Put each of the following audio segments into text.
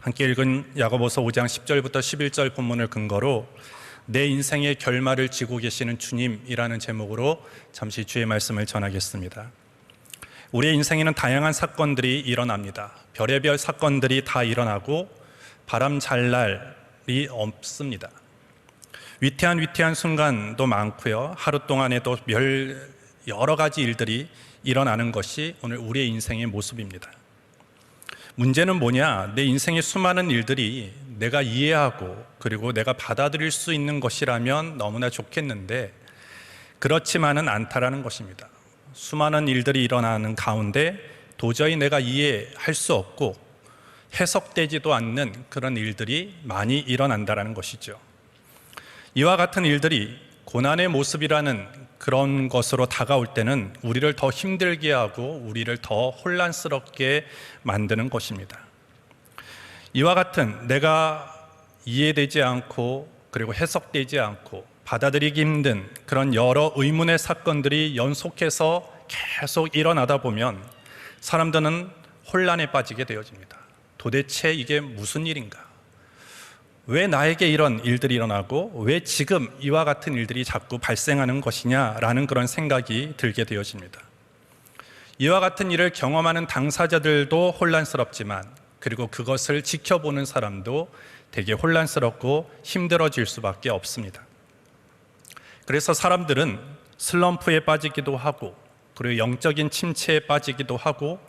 함께 읽은 야고보서 5장 10절부터 11절 본문을 근거로 내 인생의 결말을 지고 계시는 주님이라는 제목으로 잠시 주의 말씀을 전하겠습니다. 우리의 인생에는 다양한 사건들이 일어납니다. 별의별 사건들이 다 일어나고 바람 잘 날이 없습니다. 위태한 순간도 많고요. 하루 동안에도 여러 가지 일들이 일어나는 것이 오늘 우리의 인생의 모습입니다. 문제는 뭐냐? 내 인생의 수많은 일들이 내가 이해하고 그리고 내가 받아들일 수 있는 것이라면 너무나 좋겠는데 그렇지만은 않다라는 것입니다. 수많은 일들이 일어나는 가운데 도저히 내가 이해할 수 없고 해석되지도 않는 그런 일들이 많이 일어난다는 것이죠. 이와 같은 일들이 고난의 모습이라는 그런 것으로 다가올 때는 우리를 더 힘들게 하고 우리를 더 혼란스럽게 만드는 것입니다. 이와 같은 내가 이해되지 않고 그리고 해석되지 않고 받아들이기 힘든 그런 여러 의문의 사건들이 연속해서 계속 일어나다 보면 사람들은 혼란에 빠지게 되어집니다. 도대체 이게 무슨 일인가? 왜 나에게 이런 일들이 일어나고 왜 지금 이와 같은 일들이 자꾸 발생하는 것이냐라는 그런 생각이 들게 되어집니다. 이와 같은 일을 경험하는 당사자들도 혼란스럽지만 그리고 그것을 지켜보는 사람도 되게 혼란스럽고 힘들어질 수밖에 없습니다. 그래서 사람들은 슬럼프에 빠지기도 하고 그리고 영적인 침체에 빠지기도 하고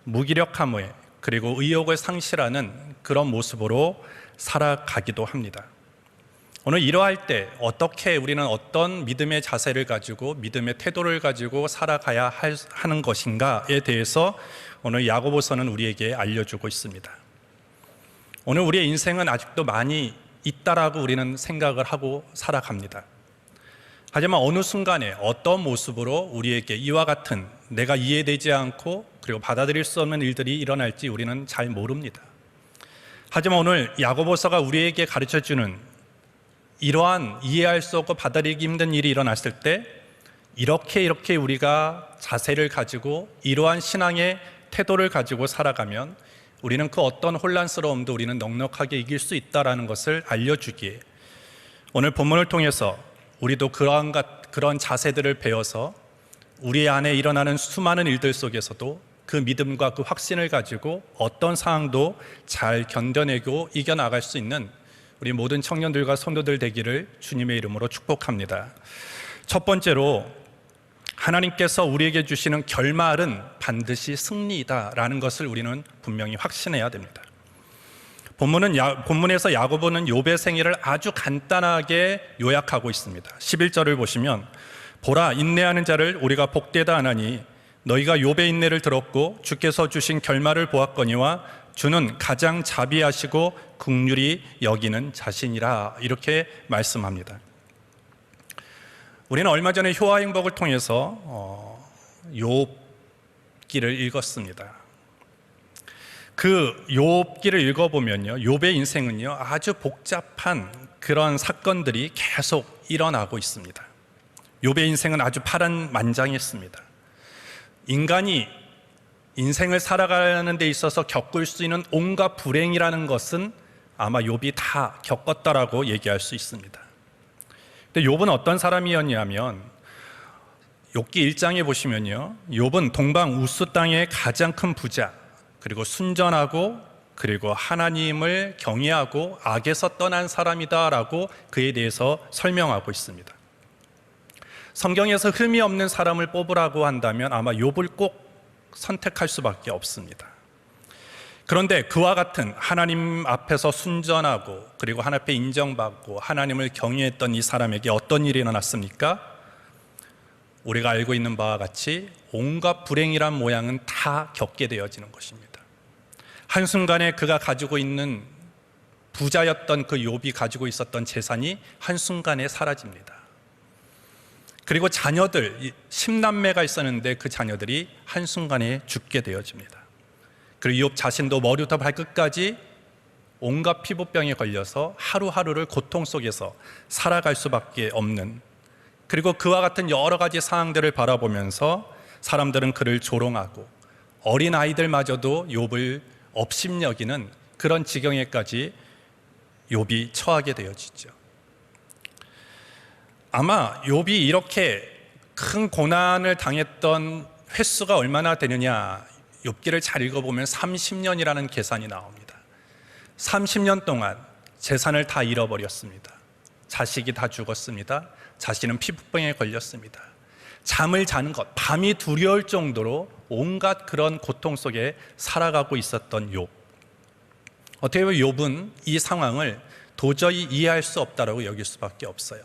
무기력함에 그리고 의욕을 상실하는 그런 모습으로 살아가기도 합니다. 오늘 이러할 때 어떻게 우리는 어떤 믿음의 자세를 가지고 믿음의 태도를 가지고 살아가야 하는 것인가에 대해서 오늘 야고보서는 우리에게 알려주고 있습니다. 오늘 우리의 인생은 아직도 많이 있다라고 우리는 생각을 하고 살아갑니다. 하지만 어느 순간에 어떤 모습으로 우리에게 이와 같은 내가 이해되지 않고 그리고 받아들일 수 없는 일들이 일어날지 우리는 잘 모릅니다. 하지만 오늘 야고보서가 우리에게 가르쳐주는 이러한 이해할 수 없고 받아들이기 힘든 일이 일어났을 때 이렇게 우리가 자세를 가지고 이러한 신앙의 태도를 가지고 살아가면 우리는 그 어떤 혼란스러움도 우리는 넉넉하게 이길 수 있다는 것을 알려주기에 오늘 본문을 통해서 우리도 그런 자세들을 배워서 우리 안에 일어나는 수많은 일들 속에서도 그 믿음과 그 확신을 가지고 어떤 상황도 잘 견뎌내고 이겨나갈 수 있는 우리 모든 청년들과 성도들 되기를 주님의 이름으로 축복합니다. 첫 번째로 하나님께서 우리에게 주시는 결말은 반드시 승리이다라는 것을 우리는 분명히 확신해야 됩니다. 본문에서 야고보는 욥의 생애를 아주 간단하게 요약하고 있습니다. 11절을 보시면 보라 인내하는 자를 우리가 복되다 하나니 너희가 욥의 인내를 들었고 주께서 주신 결말을 보았거니와 주는 가장 자비하시고 긍휼히 여기는 자신이라 이렇게 말씀합니다. 우리는 얼마 전에 효화행복을 통해서 욥기를 읽었습니다. 그 욥기를 읽어보면요, 욥의 인생은요 아주 복잡한 그런 사건들이 계속 일어나고 있습니다. 욥의 인생은 아주 파란만장했습니다. 인간이 인생을 살아가는 데 있어서 겪을 수 있는 온갖 불행이라는 것은 아마 욥이 다 겪었다라고 얘기할 수 있습니다. 근데 욥은 어떤 사람이었냐면 욥기 1장에 보시면요, 욥은 동방 우스 땅의 가장 큰 부자 그리고 순전하고 그리고 하나님을 경외하고 악에서 떠난 사람이다라고 그에 대해서 설명하고 있습니다. 성경에서 흠이 없는 사람을 뽑으라고 한다면 아마 욥을 꼭 선택할 수밖에 없습니다. 그런데 그와 같은 하나님 앞에서 순전하고 그리고 하나님 앞에 인정받고 하나님을 경외했던 이 사람에게 어떤 일이 일어났습니까? 우리가 알고 있는 바와 같이 온갖 불행이란 모양은 다 겪게 되어지는 것입니다. 한순간에 그가 가지고 있는 부자였던 그 욥이 가지고 있었던 재산이 한순간에 사라집니다. 그리고 자녀들, 10남매가 있었는데 그 자녀들이 한순간에 죽게 되어집니다. 그리고 욥 자신도 머리부터 발끝까지 온갖 피부병에 걸려서 하루하루를 고통 속에서 살아갈 수밖에 없는, 그리고 그와 같은 여러 가지 상황들을 바라보면서 사람들은 그를 조롱하고 어린 아이들마저도 욥을 업심여기는 그런 지경에까지 욥이 처하게 되어지죠. 아마 욥이 이렇게 큰 고난을 당했던 횟수가 얼마나 되느냐, 욥기를 잘 읽어보면 30년이라는 계산이 나옵니다. 30년 동안 재산을 다 잃어버렸습니다. 자식이 다 죽었습니다. 자신은 피부병에 걸렸습니다. 잠을 자는 것, 밤이 두려울 정도로 온갖 그런 고통 속에 살아가고 있었던 욥. 어떻게 보면 욥은 이 상황을 도저히 이해할 수 없다라고 여길 수밖에 없어요.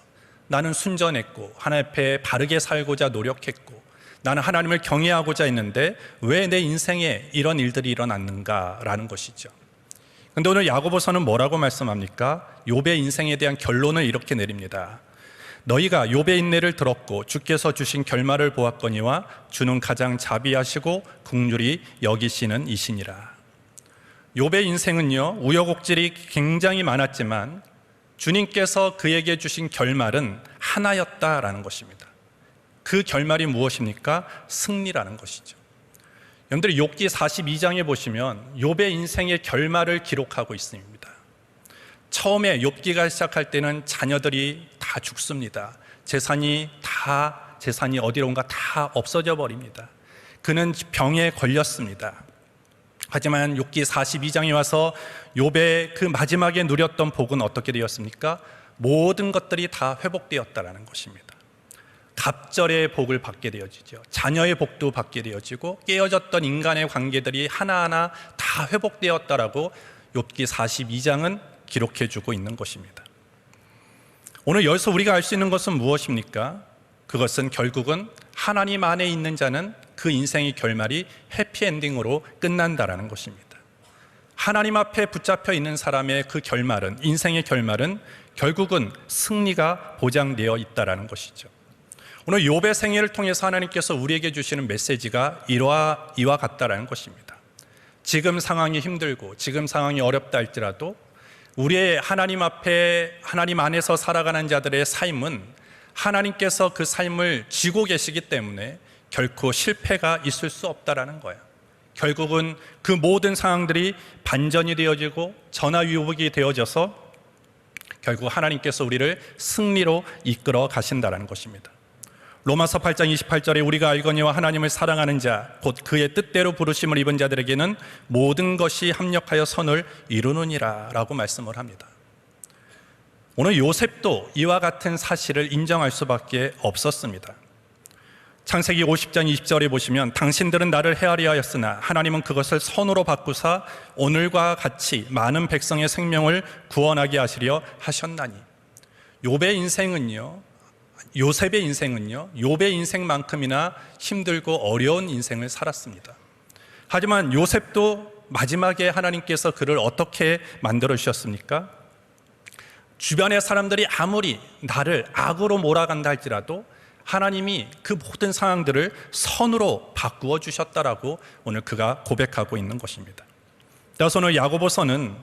나는 순전했고 하나님 앞에 바르게 살고자 노력했고 나는 하나님을 경외하고자 했는데 왜 내 인생에 이런 일들이 일어났는가라는 것이죠. 그런데 오늘 야고보서는 뭐라고 말씀합니까? 욥의 인생에 대한 결론을 이렇게 내립니다. 너희가 욥의 인내를 들었고 주께서 주신 결말을 보았거니와 주는 가장 자비하시고 긍휼히 여기시는 이시니라. 욥의 인생은요, 우여곡절이 굉장히 많았지만 주님께서 그에게 주신 결말은 하나였다라는 것입니다. 그 결말이 무엇입니까? 승리라는 것이죠. 여러분들이 욥기 42장에 보시면 욥의 인생의 결말을 기록하고 있습니다. 처음에 욥기가 시작할 때는 자녀들이 다 죽습니다. 재산이 어디론가 다 없어져 버립니다. 그는 병에 걸렸습니다. 하지만 욥기 42장에 와서 욥의 그 마지막에 누렸던 복은 어떻게 되었습니까? 모든 것들이 다 회복되었다라는 것입니다. 갑절의 복을 받게 되어지죠. 자녀의 복도 받게 되어지고 깨어졌던 인간의 관계들이 하나하나 다 회복되었다라고 욥기 42장은 기록해주고 있는 것입니다. 오늘 여기서 우리가 알 수 있는 것은 무엇입니까? 그것은 결국은 하나님 안에 있는 자는 그 인생의 결말이 해피엔딩으로 끝난다라는 것입니다. 하나님 앞에 붙잡혀 있는 사람의 그 결말은, 인생의 결말은 결국은 승리가 보장되어 있다라는 것이죠. 오늘 욥의 생애를 통해서 하나님께서 우리에게 주시는 메시지가 이와 같다라는 것입니다. 지금 상황이 힘들고 지금 상황이 어렵다 할지라도 우리의 하나님 앞에 하나님 안에서 살아가는 자들의 삶은 하나님께서 그 삶을 쥐고 계시기 때문에 결코 실패가 있을 수 없다라는 거예요. 결국은 그 모든 상황들이 반전이 되어지고 전화위복이 되어져서 결국 하나님께서 우리를 승리로 이끌어 가신다라는 것입니다. 로마서 8장 28절에 우리가 알거니와 하나님을 사랑하는 자 곧 그의 뜻대로 부르심을 입은 자들에게는 모든 것이 합력하여 선을 이루느니라 라고 말씀을 합니다. 오늘 요셉도 이와 같은 사실을 인정할 수밖에 없었습니다. 창세기 50장 20절에 보시면 당신들은 나를 헤아려 하였으나 하나님은 그것을 선으로 바꾸사 오늘과 같이 많은 백성의 생명을 구원하게 하시려 하셨나니. 욥의 인생은요 욥의 인생만큼이나 힘들고 어려운 인생을 살았습니다. 하지만 요셉도 마지막에 하나님께서 그를 어떻게 만들어 주셨습니까? 주변의 사람들이 아무리 나를 악으로 몰아간다 할지라도 하나님이 그 모든 상황들을 선으로 바꾸어 주셨다라고 오늘 그가 고백하고 있는 것입니다. 따라서 오늘 야고보서는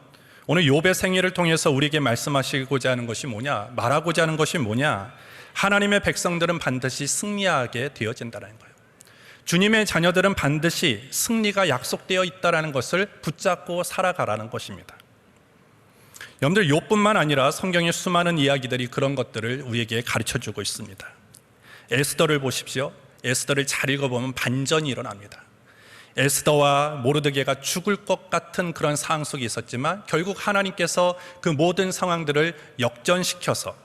오늘 욥의 생애를 통해서 우리에게 말씀하시고자 하는 것이 뭐냐, 말하고자 하는 것이 뭐냐, 하나님의 백성들은 반드시 승리하게 되어진다는 거예요. 주님의 자녀들은 반드시 승리가 약속되어 있다는 것을 붙잡고 살아가라는 것입니다. 여러분들, 욥뿐만 아니라 성경의 수많은 이야기들이 그런 것들을 우리에게 가르쳐주고 있습니다. 에스더를 보십시오. 에스더를 잘 읽어보면 반전이 일어납니다. 에스더와 모르드게가 죽을 것 같은 그런 상황 속에 있었지만 결국 하나님께서 그 모든 상황들을 역전시켜서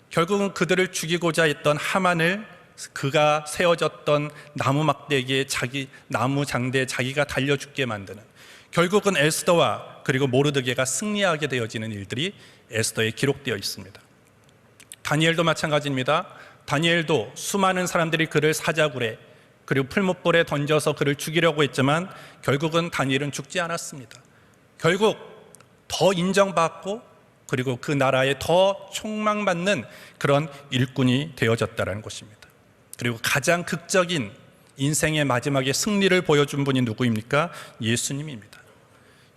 결국은 그들을 죽이고자 했던 하만을 그가 세워졌던 나무 막대기에 나무 장대에 자기가 달려 죽게 만드는, 결국은 에스더와 그리고 모르드게가 승리하게 되어지는 일들이 에스더에 기록되어 있습니다. 다니엘도 마찬가지입니다. 다니엘도 수많은 사람들이 그를 사자굴에 그리고 풀무불에 던져서 그를 죽이려고 했지만 결국은 다니엘은 죽지 않았습니다. 결국 더 인정받고 그리고 그 나라에 더 촉망받는 그런 일꾼이 되어졌다는 것입니다. 그리고 가장 극적인 인생의 마지막에 승리를 보여준 분이 누구입니까? 예수님입니다.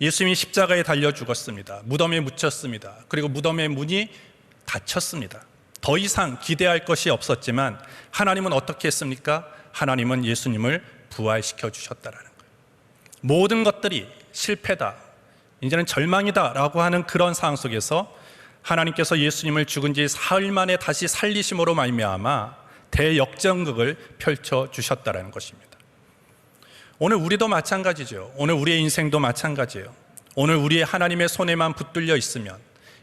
예수님이 십자가에 달려 죽었습니다. 무덤에 묻혔습니다. 그리고 무덤의 문이 닫혔습니다. 더 이상 기대할 것이 없었지만 하나님은 어떻게 했습니까? 하나님은 예수님을 부활시켜 주셨다라는 거예요. 모든 것들이 실패다, 이제는 절망이다라고 하는 그런 상황 속에서 하나님께서 예수님을 죽은 지 사흘 만에 다시 살리심으로 말미암아 대역전극을 펼쳐 주셨다라는 것입니다. 오늘 우리도 마찬가지죠. 오늘 우리의 인생도 마찬가지예요. 오늘 우리의 하나님의 손에만 붙들려 있으면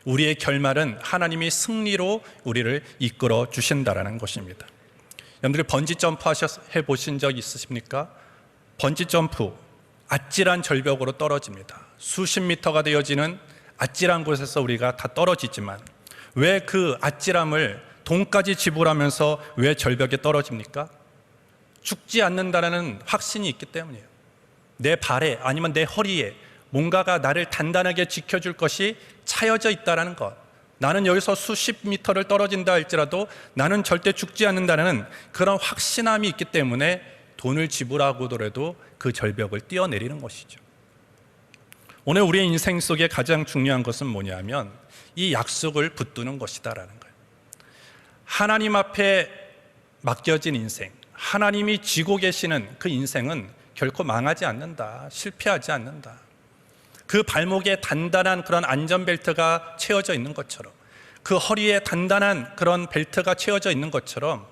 우리의 결말은 하나님이 승리로 우리를 이끌어 주신다라는 것입니다. 여러분들 번지 점프 해보신 적 있으십니까? 번지 점프, 아찔한 절벽으로 떨어집니다. 수십 미터가 되어지는 아찔한 곳에서 우리가 다 떨어지지만 왜 그 아찔함을 돈까지 지불하면서 왜 절벽에 떨어집니까? 죽지 않는다는 확신이 있기 때문이에요. 내 발에 아니면 내 허리에 뭔가가 나를 단단하게 지켜줄 것이 차여져 있다는 것. 나는 여기서 수십 미터를 떨어진다 할지라도 나는 절대 죽지 않는다는 그런 확신함이 있기 때문에 돈을 지불하고더라도 그 절벽을 뛰어내리는 것이죠. 오늘 우리의 인생 속에 가장 중요한 것은 뭐냐면 이 약속을 붙드는 것이다라는 거예요. 하나님 앞에 맡겨진 인생, 하나님이 쥐고 계시는 그 인생은 결코 망하지 않는다, 실패하지 않는다. 그 발목에 단단한 그런 안전벨트가 채워져 있는 것처럼, 그 허리에 단단한 그런 벨트가 채워져 있는 것처럼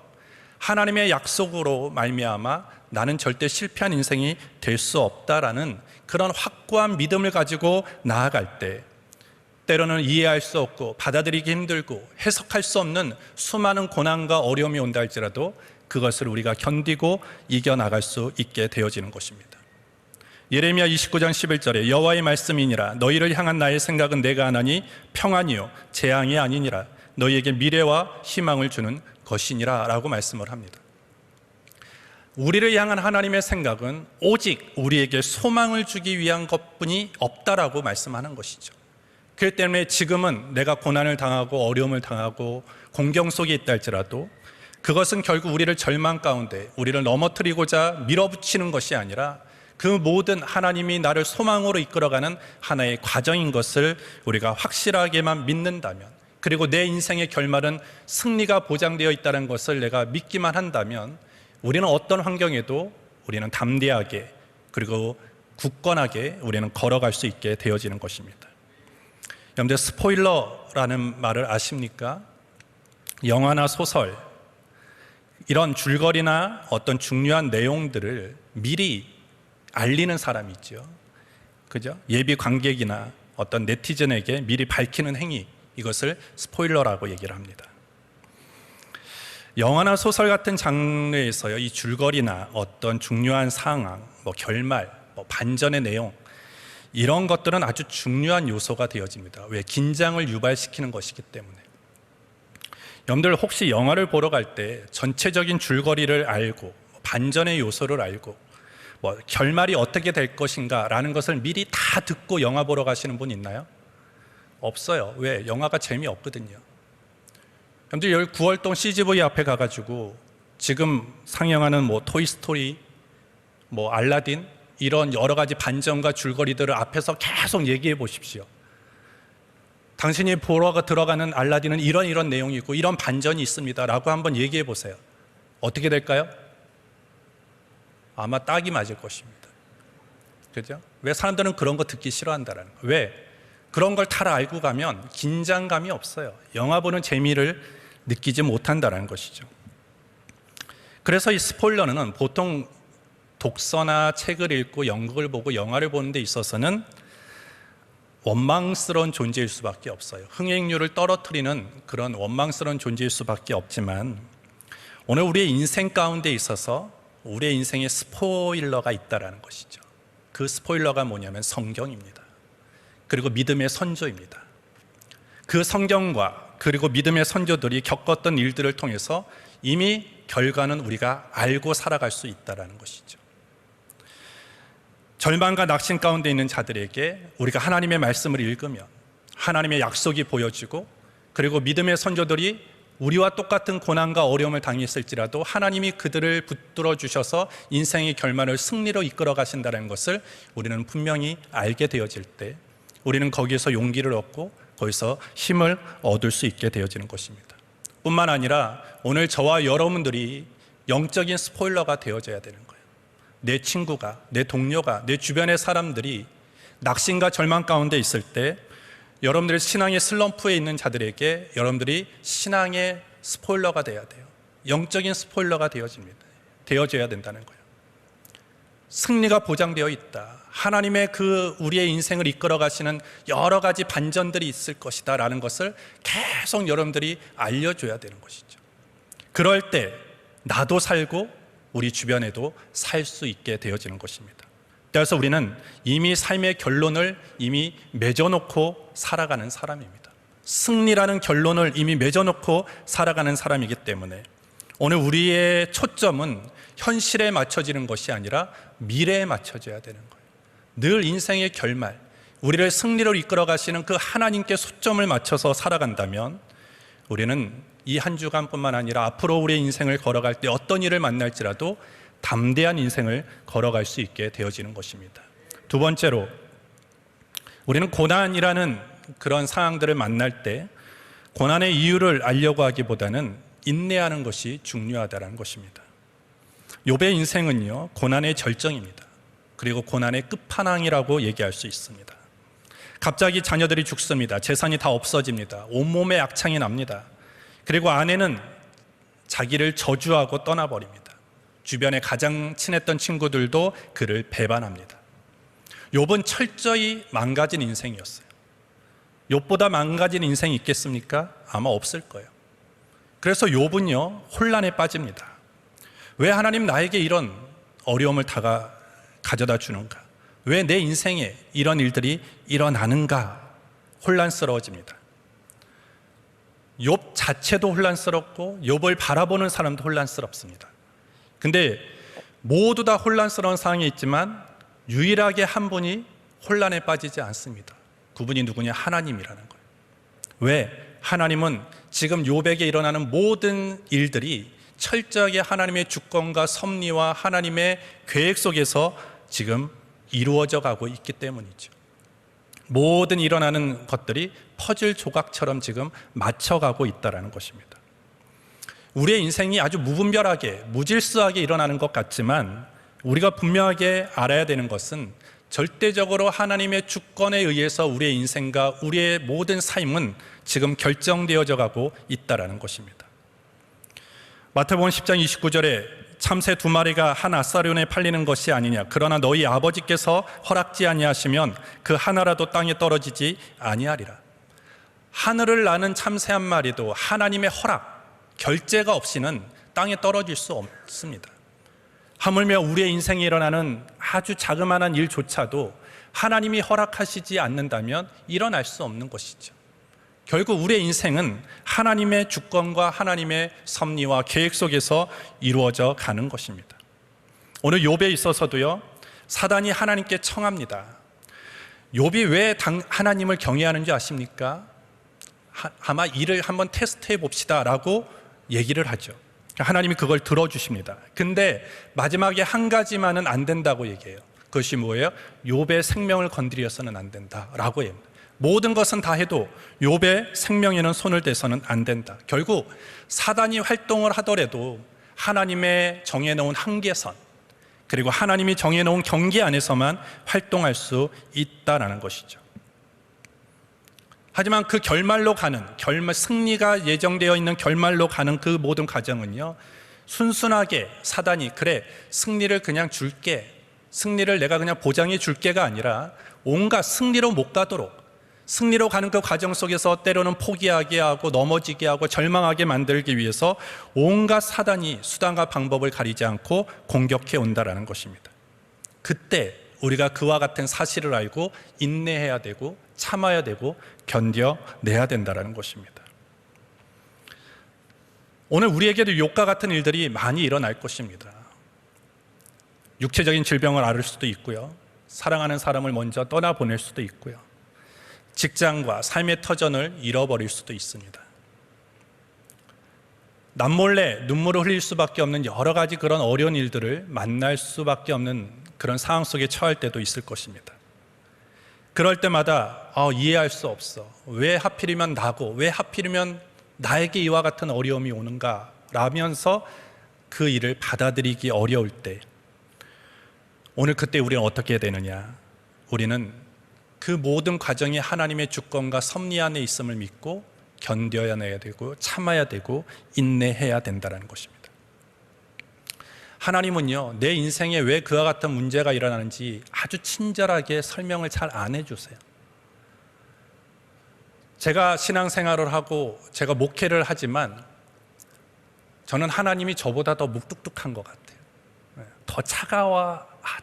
하나님의 약속으로 말미암아 나는 절대 실패한 인생이 될 수 없다라는 그런 확고한 믿음을 가지고 나아갈 때 때로는 이해할 수 없고 받아들이기 힘들고 해석할 수 없는 수많은 고난과 어려움이 온다 할지라도 그것을 우리가 견디고 이겨나갈 수 있게 되어지는 것입니다. 예레미야 29장 11절에 여호와의 말씀이니라 너희를 향한 나의 생각은 내가 하나니 평안이요 재앙이 아니니라 너희에게 미래와 희망을 주는 것이니라 라고 말씀을 합니다. 우리를 향한 하나님의 생각은 오직 우리에게 소망을 주기 위한 것뿐이 없다라고 말씀하는 것이죠. 그렇기 때문에 지금은 내가 고난을 당하고 어려움을 당하고 공경 속에 있다 할지라도 그것은 결국 우리를 절망 가운데 우리를 넘어뜨리고자 밀어붙이는 것이 아니라 그 모든 하나님이 나를 소망으로 이끌어가는 하나의 과정인 것을 우리가 확실하게만 믿는다면, 그리고 내 인생의 결말은 승리가 보장되어 있다는 것을 내가 믿기만 한다면 우리는 어떤 환경에도 우리는 담대하게 그리고 굳건하게 우리는 걸어갈 수 있게 되어지는 것입니다. 여러분들 스포일러라는 말을 아십니까? 영화나 소설 이런 줄거리나 어떤 중요한 내용들을 미리 알리는 사람이 있죠. 그죠? 예비 관객이나 어떤 네티즌에게 미리 밝히는 행위, 이것을 스포일러라고 얘기를 합니다. 영화나 소설 같은 장르에서요, 이 줄거리나 어떤 중요한 상황, 결말, 반전의 내용, 이런 것들은 아주 중요한 요소가 되어집니다. 왜? 긴장을 유발시키는 것이기 때문에. 여러분들 혹시 영화를 보러 갈 때 전체적인 줄거리를 알고 반전의 요소를 알고 결말이 어떻게 될 것인가 라는 것을 미리 다 듣고 영화 보러 가시는 분 있나요? 없어요. 왜? 영화가 재미없거든요. 여러분들 여기 9월동 CGV 앞에 가가지고 지금 상영하는 토이스토리, 알라딘 이런 여러 가지 반전과 줄거리들을 앞에서 계속 얘기해 보십시오. 당신이 보러 들어가는 알라딘은 이런 내용이고 이런 반전이 있습니다 라고 한번 얘기해 보세요. 어떻게 될까요? 아마 딱이 맞을 것입니다. 그죠? 왜 사람들은 그런 거 듣기 싫어한다라는 거예요. 왜? 그런 걸 다 알고 가면 긴장감이 없어요. 영화 보는 재미를 느끼지 못한다는 것이죠. 그래서 이 스포일러는 보통 독서나 책을 읽고 연극을 보고 영화를 보는 데 있어서는 원망스러운 존재일 수밖에 없어요. 흥행률을 떨어뜨리는 그런 원망스러운 존재일 수밖에 없지만 오늘 우리의 인생 가운데 있어서 우리의 인생에 스포일러가 있다는 것이죠. 그 스포일러가 뭐냐면 성경입니다. 그리고 믿음의 선조입니다. 그 성경과 그리고 믿음의 선조들이 겪었던 일들을 통해서 이미 결과는 우리가 알고 살아갈 수 있다는 것이죠. 절망과 낙심 가운데 있는 자들에게 우리가 하나님의 말씀을 읽으면 하나님의 약속이 보여지고 그리고 믿음의 선조들이 우리와 똑같은 고난과 어려움을 당했을지라도 하나님이 그들을 붙들어 주셔서 인생의 결말을 승리로 이끌어 가신다는 것을 우리는 분명히 알게 되어질 때 우리는 거기에서 용기를 얻고 거기서 힘을 얻을 수 있게 되어지는 것입니다. 뿐만 아니라 오늘 저와 여러분들이 영적인 스포일러가 되어져야 되는 거예요. 내 친구가, 내 동료가, 내 주변의 사람들이 낙심과 절망 가운데 있을 때 여러분들이 신앙의 슬럼프에 있는 자들에게 여러분들이 신앙의 스포일러가 돼야 돼요. 영적인 스포일러가 되어져야 된다는 거예요. 승리가 보장되어 있다. 하나님의 그 우리의 인생을 이끌어 가시는 여러 가지 반전들이 있을 것이다 라는 것을 계속 여러분들이 알려줘야 되는 것이죠. 그럴 때 나도 살고 우리 주변에도 살 수 있게 되어지는 것입니다. 그래서 우리는 이미 삶의 결론을 이미 맺어놓고 살아가는 사람입니다. 승리라는 결론을 이미 맺어놓고 살아가는 사람이기 때문에 오늘 우리의 초점은 현실에 맞춰지는 것이 아니라 미래에 맞춰져야 되는 거예요. 늘 인생의 결말, 우리를 승리로 이끌어 가시는 그 하나님께 초점을 맞춰서 살아간다면 우리는 이 한 주간뿐만 아니라 앞으로 우리의 인생을 걸어갈 때 어떤 일을 만날지라도 담대한 인생을 걸어갈 수 있게 되어지는 것입니다. 두 번째로 우리는 고난이라는 그런 상황들을 만날 때 고난의 이유를 알려고 하기보다는 인내하는 것이 중요하다는 것입니다. 욥의 인생은요, 고난의 절정입니다. 그리고 고난의 끝판왕이라고 얘기할 수 있습니다. 갑자기 자녀들이 죽습니다. 재산이 다 없어집니다. 온몸에 악창이 납니다. 그리고 아내는 자기를 저주하고 떠나버립니다. 주변에 가장 친했던 친구들도 그를 배반합니다. 욥은 철저히 망가진 인생이었어요. 욥보다 망가진 인생이 있겠습니까? 아마 없을 거예요. 그래서 욥은요, 혼란에 빠집니다. 왜 하나님 나에게 이런 어려움을 가져다 주는가? 왜 내 인생에 이런 일들이 일어나는가? 혼란스러워집니다. 욥 자체도 혼란스럽고 욥을 바라보는 사람도 혼란스럽습니다. 근데 모두 다 혼란스러운 상황에 있지만 유일하게 한 분이 혼란에 빠지지 않습니다. 그분이 누구냐? 하나님이라는 거예요. 왜? 하나님은 지금 욥에게 일어나는 모든 일들이 철저하게 하나님의 주권과 섭리와 하나님의 계획 속에서 지금 이루어져 가고 있기 때문이죠. 모든 일어나는 것들이 퍼즐 조각처럼 지금 맞춰가고 있다는 것입니다. 우리의 인생이 아주 무분별하게 무질서하게 일어나는 것 같지만 우리가 분명하게 알아야 되는 것은 절대적으로 하나님의 주권에 의해서 우리의 인생과 우리의 모든 삶은 지금 결정되어져 가고 있다는 것입니다. 마태복음 10장 29절에 참새 2마리가 한 아사리온에 팔리는 것이 아니냐, 그러나 너희 아버지께서 허락지 아니하시면 그 하나라도 땅에 떨어지지 아니하리라. 하늘을 나는 참새 한 마리도 하나님의 허락, 결제가 없이는 땅에 떨어질 수 없습니다. 하물며 우리의 인생에 일어나는 아주 자그마한 일조차도 하나님이 허락하시지 않는다면 일어날 수 없는 것이죠. 결국 우리의 인생은 하나님의 주권과 하나님의 섭리와 계획 속에서 이루어져 가는 것입니다. 오늘 욥에 있어서도요, 사단이 하나님께 청합니다. 욥이 왜 하나님을 경외하는 줄 아십니까? 아마 이를 한번 테스트해 봅시다 라고 얘기를 하죠. 하나님이 그걸 들어주십니다. 근데 마지막에 한 가지만은 안 된다고 얘기해요. 그것이 뭐예요? 욥의 생명을 건드려서는 안 된다라고 합니다. 모든 것은 다 해도 욥의 생명에는 손을 대서는 안 된다. 결국 사단이 활동을 하더라도 하나님의 정해놓은 한계선, 그리고 하나님이 정해놓은 경계 안에서만 활동할 수 있다는 것이죠. 하지만 그 결말로 가는, 승리가 예정되어 있는 결말로 가는 그 모든 과정은요, 순순하게 사단이 그래 승리를 그냥 줄게, 승리를 내가 그냥 보장해 줄게가 아니라 온갖 승리로 못 가도록, 승리로 가는 그 과정 속에서 때로는 포기하게 하고 넘어지게 하고 절망하게 만들기 위해서 온갖 사단이 수단과 방법을 가리지 않고 공격해 온다는 것입니다. 그때 우리가 그와 같은 사실을 알고 인내해야 되고 참아야 되고 견뎌내야 된다는 것입니다. 오늘 우리에게도 욥과 같은 일들이 많이 일어날 것입니다. 육체적인 질병을 앓을 수도 있고요, 사랑하는 사람을 먼저 떠나보낼 수도 있고요, 직장과 삶의 터전을 잃어버릴 수도 있습니다. 남몰래 눈물을 흘릴 수밖에 없는 여러 가지 그런 어려운 일들을 만날 수밖에 없는 그런 상황 속에 처할 때도 있을 것입니다. 그럴 때마다 이해할 수 없어, 왜 하필이면 나고, 왜 하필이면 나에게 이와 같은 어려움이 오는가 라면서 그 일을 받아들이기 어려울 때, 오늘 그때 우리는 어떻게 해야 되느냐? 우리는 그 모든 과정이 하나님의 주권과 섭리 안에 있음을 믿고 견뎌야 되고 참아야 되고 인내해야 된다는 것입니다. 하나님은요, 내 인생에 왜 그와 같은 문제가 일어나는지 아주 친절하게 설명을 잘 안 해주세요. 제가 신앙생활을 하고 제가 목회를 하지만 저는 하나님이 저보다 더 묵뚝뚝한 것 같아요. 더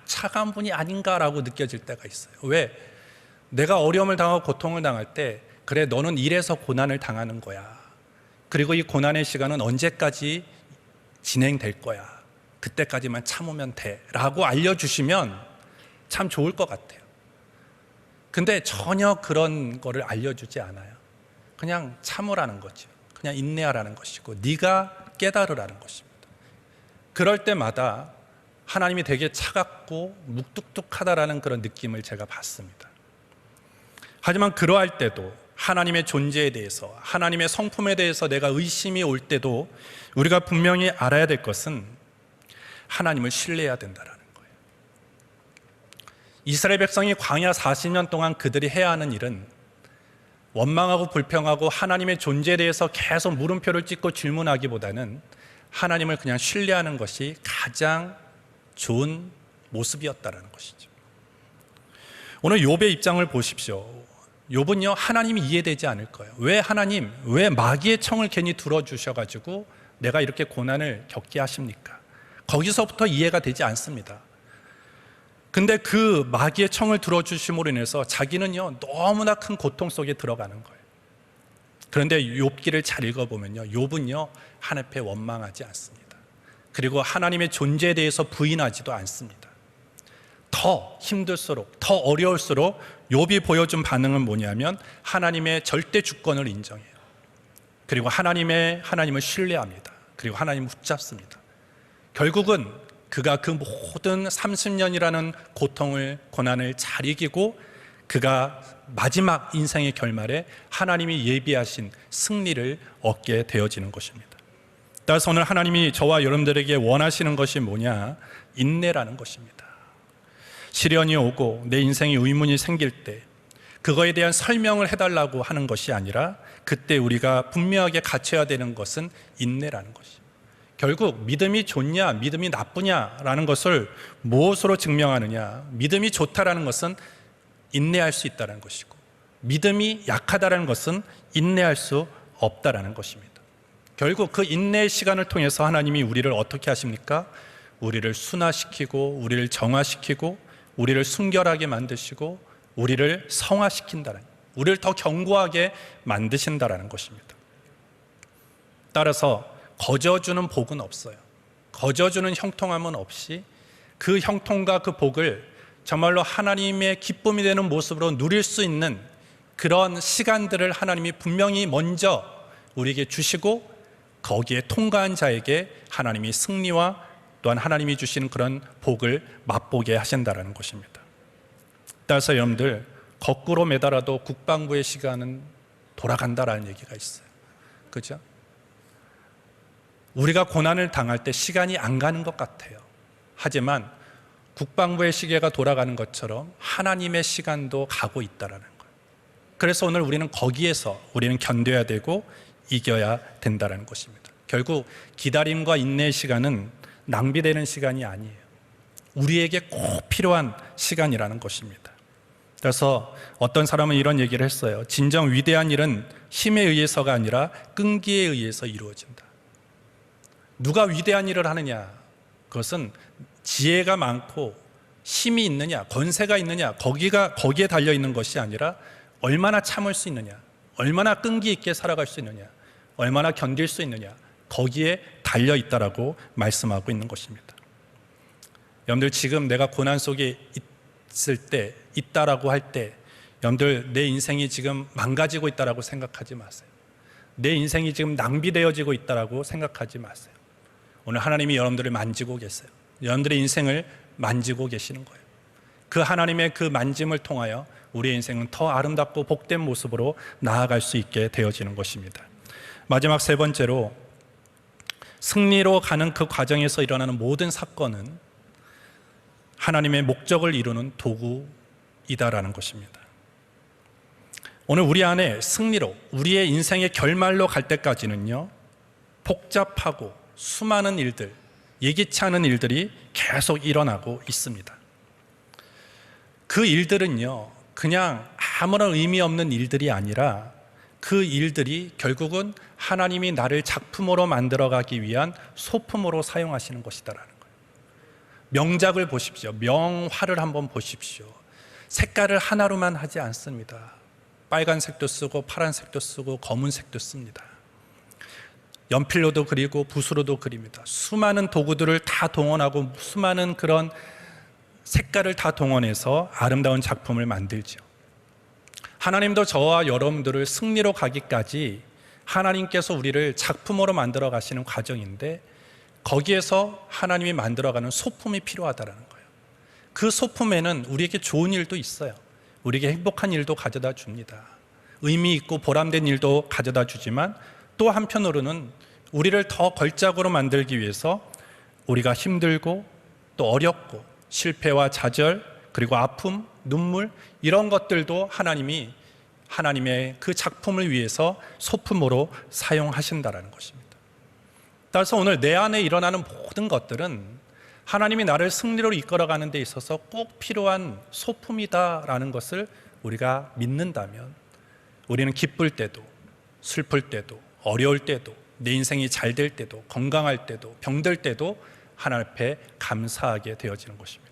차가운 분이 아닌가라고 느껴질 때가 있어요. 왜? 내가 어려움을 당하고 고통을 당할 때, 그래, 너는 이래서 고난을 당하는 거야. 그리고 이 고난의 시간은 언제까지 진행될 거야. 그때까지만 참으면 돼. 라고 알려주시면 참 좋을 것 같아요. 근데 전혀 그런 거를 알려주지 않아요. 그냥 참으라는 거죠. 그냥 인내하라는 것이고 네가 깨달으라는 것입니다. 그럴 때마다 하나님이 되게 차갑고 묵뚝뚝하다라는 그런 느낌을 제가 받습니다. 하지만 그러할 때도 하나님의 존재에 대해서, 하나님의 성품에 대해서 내가 의심이 올 때도 우리가 분명히 알아야 될 것은 하나님을 신뢰해야 된다는 거예요. 이스라엘 백성이 광야 40년 동안 그들이 해야 하는 일은 원망하고 불평하고 하나님의 존재에 대해서 계속 물음표를 찍고 질문하기보다는 하나님을 그냥 신뢰하는 것이 가장 좋은 모습이었다는 것이죠. 오늘 욥의 입장을 보십시오. 욥은요, 하나님이 이해되지 않을 거예요. 왜 하나님, 왜 마귀의 청을 괜히 들어주셔가지고 내가 이렇게 고난을 겪게 하십니까? 거기서부터 이해가 되지 않습니다. 근데 그 마귀의 청을 들어주심으로 인해서 자기는요, 너무나 큰 고통 속에 들어가는 거예요. 그런데 욥기를 잘 읽어보면요, 욥은요, 하나님 앞에 원망하지 않습니다. 그리고 하나님의 존재에 대해서 부인하지도 않습니다. 더 힘들수록, 더 어려울수록 욥이 보여준 반응은 뭐냐면 하나님의 절대 주권을 인정해요. 그리고 하나님을 신뢰합니다. 그리고 하나님을 붙잡습니다. 결국은 그가 그 모든 30년이라는 고통을, 고난을 잘 이기고 그가 마지막 인생의 결말에 하나님이 예비하신 승리를 얻게 되어지는 것입니다. 따라서 오늘 하나님이 저와 여러분들에게 원하시는 것이 뭐냐? 인내라는 것입니다. 시련이 오고 내 인생에 의문이 생길 때 그거에 대한 설명을 해달라고 하는 것이 아니라 그때 우리가 분명하게 갖춰야 되는 것은 인내라는 것이죠. 결국 믿음이 좋냐, 믿음이 나쁘냐라는 것을 무엇으로 증명하느냐? 믿음이 좋다라는 것은 인내할 수 있다는 것이고, 믿음이 약하다는 것은 인내할 수 없다라는 것입니다. 결국 그 인내의 시간을 통해서 하나님이 우리를 어떻게 하십니까? 우리를 순화시키고, 우리를 정화시키고, 우리를 순결하게 만드시고, 우리를 성화시킨다는, 우리를 더 견고하게 만드신다라는 것입니다. 따라서 거저주는 복은 없어요. 거저주는 형통함은 없이 그 형통과 그 복을 정말로 하나님의 기쁨이 되는 모습으로 누릴 수 있는 그런 시간들을 하나님이 분명히 먼저 우리에게 주시고, 거기에 통과한 자에게 하나님이 승리와 또한 하나님이 주시는 그런 복을 맛보게 하신다는 것입니다. 따라서 여러분들, 거꾸로 매달아도 국방부의 시간은 돌아간다라는 얘기가 있어요. 그죠? 우리가 고난을 당할 때 시간이 안 가는 것 같아요. 하지만 국방부의 시계가 돌아가는 것처럼 하나님의 시간도 가고 있다는 거예요. 그래서 오늘 우리는 거기에서 우리는 견뎌야 되고 이겨야 된다는 것입니다. 결국 기다림과 인내의 시간은 낭비되는 시간이 아니에요. 우리에게 꼭 필요한 시간이라는 것입니다. 그래서 어떤 사람은 이런 얘기를 했어요. 진정 위대한 일은 힘에 의해서가 아니라 끈기에 의해서 이루어진다. 누가 위대한 일을 하느냐? 그것은 지혜가 많고 힘이 있느냐, 권세가 있느냐, 거기에 달려 있는 것이 아니라 얼마나 참을 수 있느냐, 얼마나 끈기 있게 살아갈 수 있느냐, 얼마나 견딜 수 있느냐, 거기에 달려 있다라고 말씀하고 있는 것입니다. 여러분들, 지금 내가 고난 속에 있다라고 할 때, 여러분들 내 인생이 지금 망가지고 있다라고 생각하지 마세요. 내 인생이 지금 낭비되어지고 있다라고 생각하지 마세요. 오늘 하나님이 여러분들을 만지고 계세요. 여러분들의 인생을 만지고 계시는 거예요. 그 하나님의 그 만짐을 통하여 우리의 인생은 더 아름답고 복된 모습으로 나아갈 수 있게 되어지는 것입니다. 마지막 세 번째로, 승리로 가는 그 과정에서 일어나는 모든 사건은 하나님의 목적을 이루는 도구이다라는 것입니다. 오늘 우리 안에 승리로 우리의 인생의 결말로 갈 때까지는요, 복잡하고 수많은 일들, 예기치 않은 일들이 계속 일어나고 있습니다. 그 일들은요, 그냥 아무런 의미 없는 일들이 아니라 그 일들이 결국은 하나님이 나를 작품으로 만들어가기 위한 소품으로 사용하시는 것이다라는 거예요. 명작을 보십시오. 명화를 한번 보십시오. 색깔을 하나로만 하지 않습니다. 빨간색도 쓰고 파란색도 쓰고 검은색도 씁니다. 연필로도 그리고 붓으로도 그립니다. 수많은 도구들을 다 동원하고 수많은 그런 색깔을 다 동원해서 아름다운 작품을 만들죠. 하나님도 저와 여러분들을 승리로 가기까지 하나님께서 우리를 작품으로 만들어 가시는 과정인데, 거기에서 하나님이 만들어가는 소품이 필요하다는 거예요. 그 소품에는 우리에게 좋은 일도 있어요. 우리에게 행복한 일도 가져다 줍니다. 의미 있고 보람된 일도 가져다 주지만, 또 한편으로는 우리를 더 걸작으로 만들기 위해서 우리가 힘들고 또 어렵고 실패와 좌절 그리고 아픔, 눈물, 이런 것들도 하나님이 하나님의 그 작품을 위해서 소품으로 사용하신다라는 것입니다. 따라서 오늘 내 안에 일어나는 모든 것들은 하나님이 나를 승리로 이끌어가는 데 있어서 꼭 필요한 소품이다라는 것을 우리가 믿는다면, 우리는 기쁠 때도 슬플 때도 어려울 때도 내 인생이 잘 될 때도 건강할 때도 병들 때도 하나님 앞에 감사하게 되어지는 것입니다.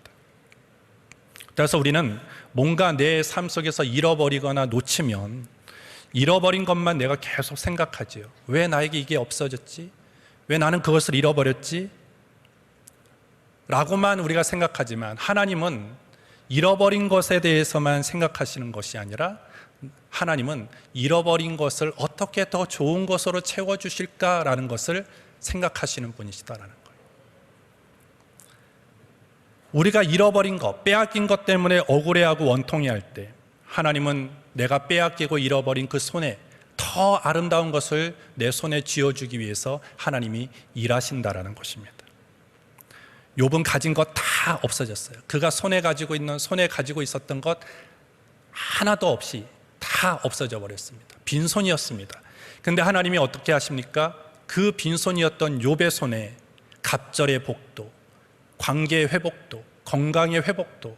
그래서 우리는 뭔가 내 삶 속에서 잃어버리거나 놓치면 잃어버린 것만 내가 계속 생각하지요. 왜 나에게 이게 없어졌지? 왜 나는 그것을 잃어버렸지? 라고만 우리가 생각하지만, 하나님은 잃어버린 것에 대해서만 생각하시는 것이 아니라 하나님은 잃어버린 것을 어떻게 더 좋은 것으로 채워주실까라는 것을 생각하시는 분이시다라는 거예요. 우리가 잃어버린 것, 빼앗긴 것 때문에 억울해하고 원통해할 때, 하나님은 내가 빼앗기고 잃어버린 그 손에 더 아름다운 것을 내 손에 쥐어주기 위해서 하나님이 일하신다라는 것입니다. 욥은 가진 것 다 없어졌어요. 그가 손에 가지고 있었던 것 하나도 없이 다 없어져 버렸습니다. 빈손이었습니다. 근데 하나님이 어떻게 하십니까? 그 빈손이었던 욥의 손에 갑절의 복도, 관계의 회복도, 건강의 회복도,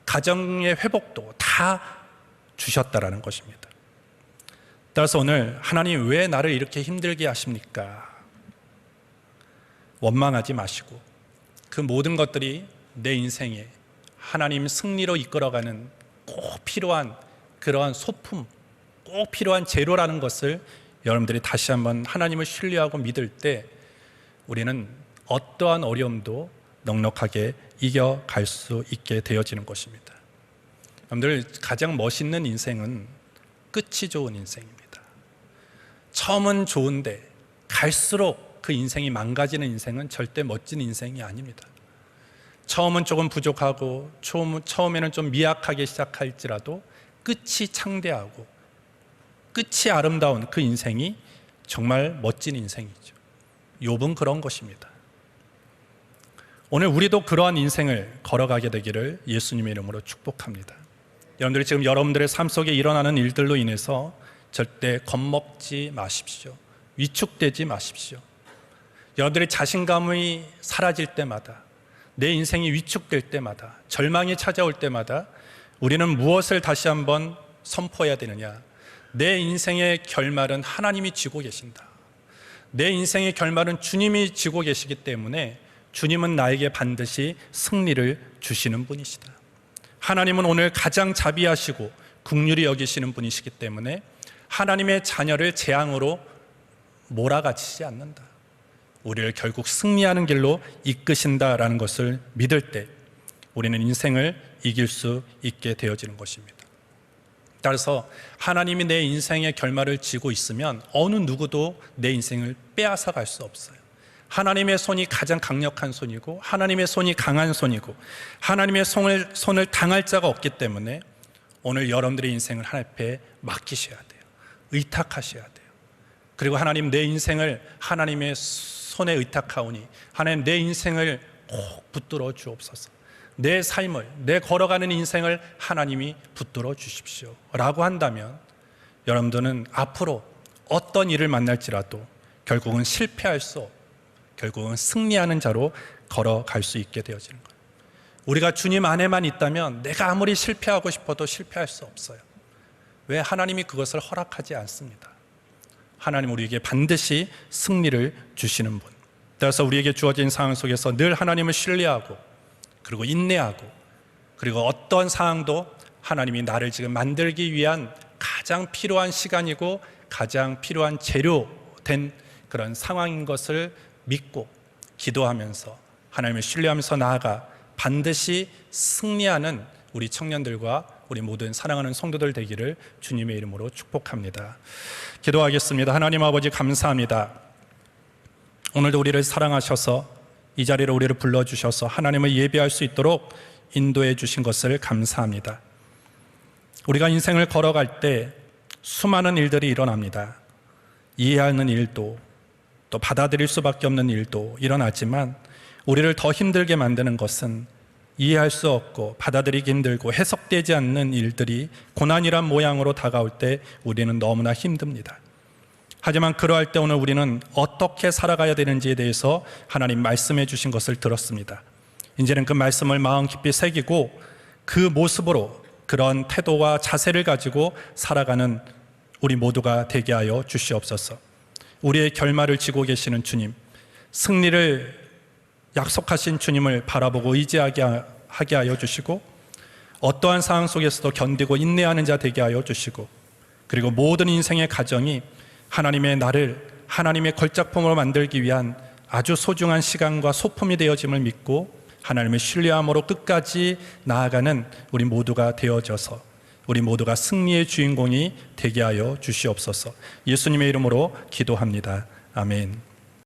가정의 회복도 다 주셨다라는 것입니다. 따라서 오늘 하나님 왜 나를 이렇게 힘들게 하십니까? 원망하지 마시고, 그 모든 것들이 내 인생에 하나님 승리로 이끌어가는 꼭 필요한 그러한 소품, 꼭 필요한 재료라는 것을 여러분들이 다시 한번 하나님을 신뢰하고 믿을 때, 우리는 어떠한 어려움도 넉넉하게 이겨갈 수 있게 되어지는 것입니다. 여러분들, 가장 멋있는 인생은 끝이 좋은 인생입니다. 처음은 좋은데 갈수록 그 인생이 망가지는 인생은 절대 멋진 인생이 아닙니다. 처음은 조금 부족하고 처음에는 좀 미약하게 시작할지라도 끝이 창대하고 끝이 아름다운 그 인생이 정말 멋진 인생이죠. 욥은 그런 것입니다. 오늘 우리도 그러한 인생을 걸어가게 되기를 예수님의 이름으로 축복합니다. 여러분들이 지금 여러분들의 삶 속에 일어나는 일들로 인해서 절대 겁먹지 마십시오. 위축되지 마십시오. 여러분들의 자신감이 사라질 때마다, 내 인생이 위축될 때마다, 절망이 찾아올 때마다 우리는 무엇을 다시 한번 선포해야 되느냐? 내 인생의 결말은 하나님이 지고 계신다. 내 인생의 결말은 주님이 지고 계시기 때문에 주님은 나에게 반드시 승리를 주시는 분이시다. 하나님은 오늘 가장 자비하시고 긍휼히 여기시는 분이시기 때문에 하나님의 자녀를 재앙으로 몰아가지지 않는다. 우리를 결국 승리하는 길로 이끄신다라는 것을 믿을 때 우리는 인생을 이길 수 있게 되어지는 것입니다. 따라서 하나님이 내 인생의 결말을 지고 있으면 어느 누구도 내 인생을 빼앗아 갈 수 없어요. 하나님의 손이 가장 강력한 손이고, 하나님의 손이 강한 손이고, 하나님의 손을 당할 자가 없기 때문에 오늘 여러분들의 인생을 하나님 앞에 맡기셔야 돼요. 의탁하셔야 돼요. 그리고 하나님, 내 인생을 하나님의 손에 의탁하오니 하나님, 내 인생을 꼭 붙들어 주옵소서. 내 삶을, 내 걸어가는 인생을 하나님이 붙들어 주십시오 라고 한다면 여러분들은 앞으로 어떤 일을 만날지라도 결국은 실패할 수 없고 결국은 승리하는 자로 걸어갈 수 있게 되어지는 거예요. 우리가 주님 안에만 있다면 내가 아무리 실패하고 싶어도 실패할 수 없어요. 왜? 하나님이 그것을 허락하지 않습니다. 하나님 우리에게 반드시 승리를 주시는 분. 따라서 우리에게 주어진 상황 속에서 늘 하나님을 신뢰하고 그리고 인내하고 그리고 어떤 상황도 하나님이 나를 지금 만들기 위한 가장 필요한 시간이고 가장 필요한 재료된 그런 상황인 것을 믿고 기도하면서 하나님을 신뢰하면서 나아가 반드시 승리하는 우리 청년들과 우리 모든 사랑하는 성도들 되기를 주님의 이름으로 축복합니다. 기도하겠습니다. 하나님 아버지 감사합니다. 오늘도 우리를 사랑하셔서 이 자리로 우리를 불러주셔서 하나님을 예배할 수 있도록 인도해 주신 것을 감사합니다. 우리가 인생을 걸어갈 때 수많은 일들이 일어납니다. 이해하는 일도 또 받아들일 수밖에 없는 일도 일어나지만 우리를 더 힘들게 만드는 것은 이해할 수 없고 받아들이기 힘들고 해석되지 않는 일들이 고난이란 모양으로 다가올 때 우리는 너무나 힘듭니다. 하지만 그러할 때 오늘 우리는 어떻게 살아가야 되는지에 대해서 하나님 말씀해 주신 것을 들었습니다. 이제는 그 말씀을 마음 깊이 새기고 그 모습으로 그런 태도와 자세를 가지고 살아가는 우리 모두가 되게 하여 주시옵소서. 우리의 결말을 지고 계시는 주님, 승리를 약속하신 주님을 바라보고 의지하게 하여 주시고 어떠한 상황 속에서도 견디고 인내하는 자 되게 하여 주시고 그리고 모든 인생의 가정이 하나님의 나를 하나님의 걸작품으로 만들기 위한 아주 소중한 시간과 소품이 되어짐을 믿고 하나님을 신뢰함으로 끝까지 나아가는 우리 모두가 되어져서 우리 모두가 승리의 주인공이 되게 하여 주시옵소서. 예수님의 이름으로 기도합니다. 아멘.